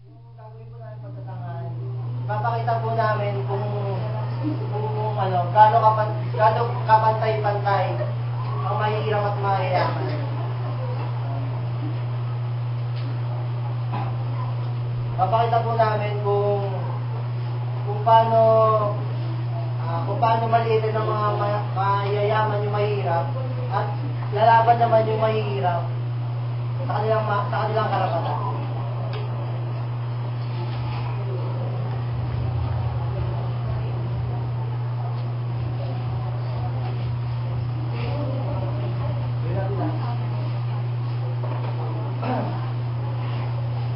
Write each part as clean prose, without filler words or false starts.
Gagawin po namin pagtatanghal. Papakita po namin kung ano, gaano kapantay-pantay ang mahihirap at mayayaman. Papakita po namin kung paano maliitin ng mga mayayaman yung mahirap at lalaban naman yung mahirap sa kanilang karapatan.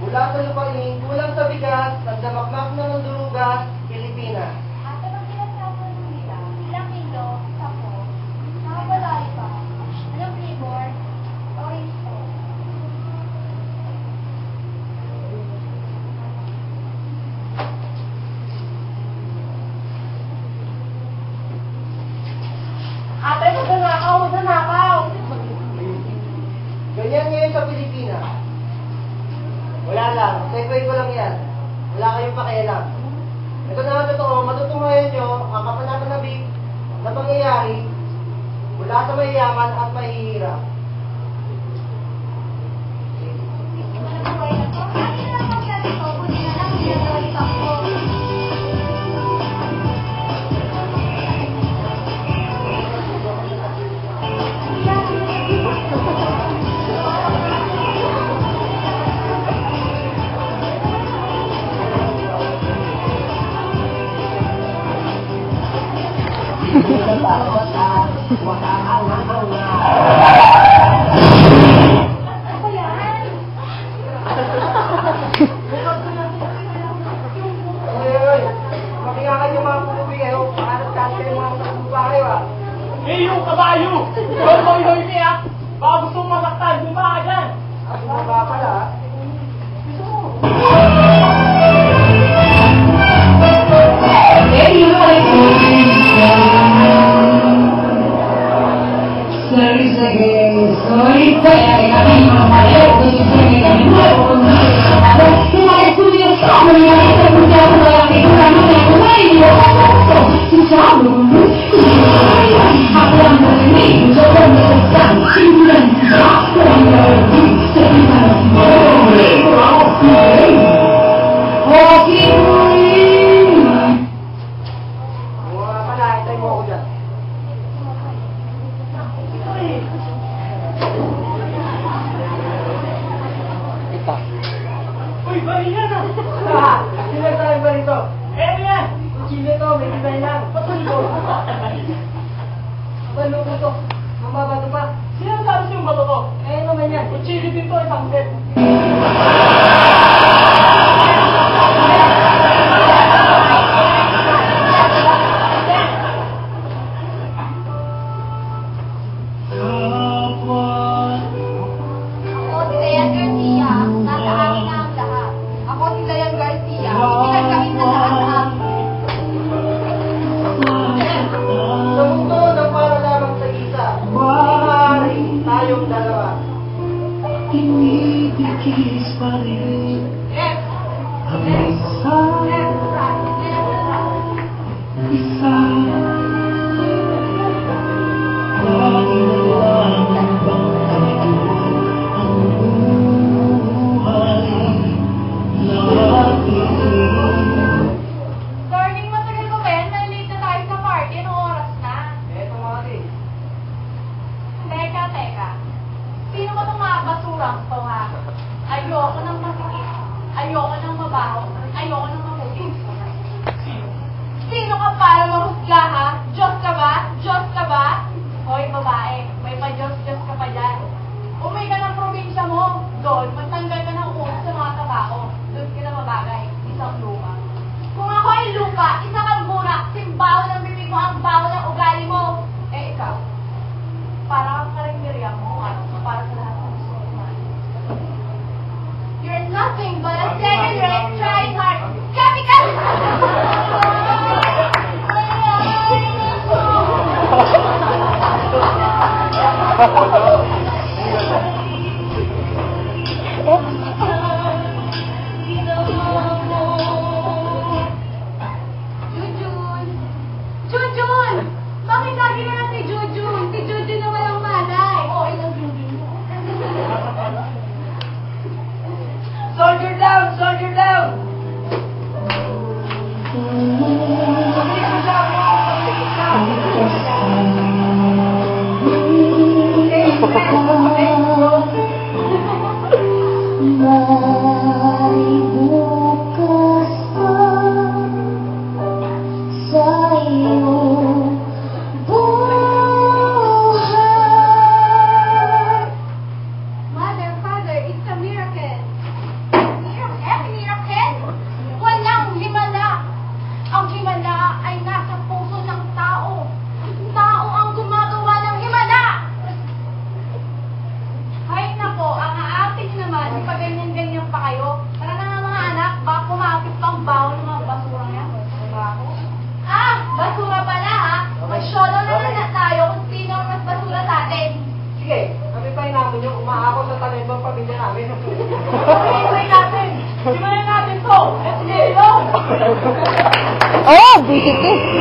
Mula sa lupain, kulang sa bigas, nagdamakmak na ng durugas, Pilipinas. At anong pinagsasabi nila? Ilang kilo? 10? Nakawalay pa? Anong flavor? Orange po. Ate, magnanakaw! Ganyan ngayon sa Pilipinas. Wala lang. Segue ko lang yan. Wala kayong pakialam. Ito na ang totoo. Matutunayan nyo ang kapanapanabik na pangyayari mula sa mayayaman at mahihirap. Eh, yung kabayo! Hoy, niya! Baka gusto mong masaktan, bumaba ka dyan! Bumaba pala. Uy, bari yan ah! Sino tayo ba rito? Eh, yan! Chile to, may design lang. Patuloy! Balo ko to. Mamabato pa. Sino sabi siyong bato ko? Eh, naman yan. Kuchili din to, isang set. Ako, si Dayan Garcia. Nasa akin na ang lahat. Ako, si Dayan Garcia. Pinagkawin na lahat sa akin. Sa mundo na para lamang sa isa, maaari tayong dalawa. Tinitipis pa rin ang isa lagi na lang bang ganito ang buhay natin. Darling, matagal ko ba yan? Nalilate na tayo sa party. Anong oras na? Eto mga ate. Teka. Sino ba itong mga basurang to, ha? Ayoko ng masikip. Ayoko ng mabaho. Ayoko ng maputi. Sino ka para mahusga, ha? Diyos ka ba? Diyos ka ba? Hoy, babae. May pa-Diyos-Diyos ka pa dyan. Umuwi ka ng probinsya mo. Doon, magtanggal ka ng ulo sa mga tabao. Doon ka na mabagay. Isang lupa. Kung ako ay lupa, isa kang burak. Simbaho ng bibig mo, ang baho ng ugali mo. Eh, ikaw. Para kang karinderya mo, para sa lahat ng gusto mo. You're nothing but a second-rate tryhard. Kami ka! namin. Try natin! Simulan natin to! Let's get it on! Oh, bisit eh.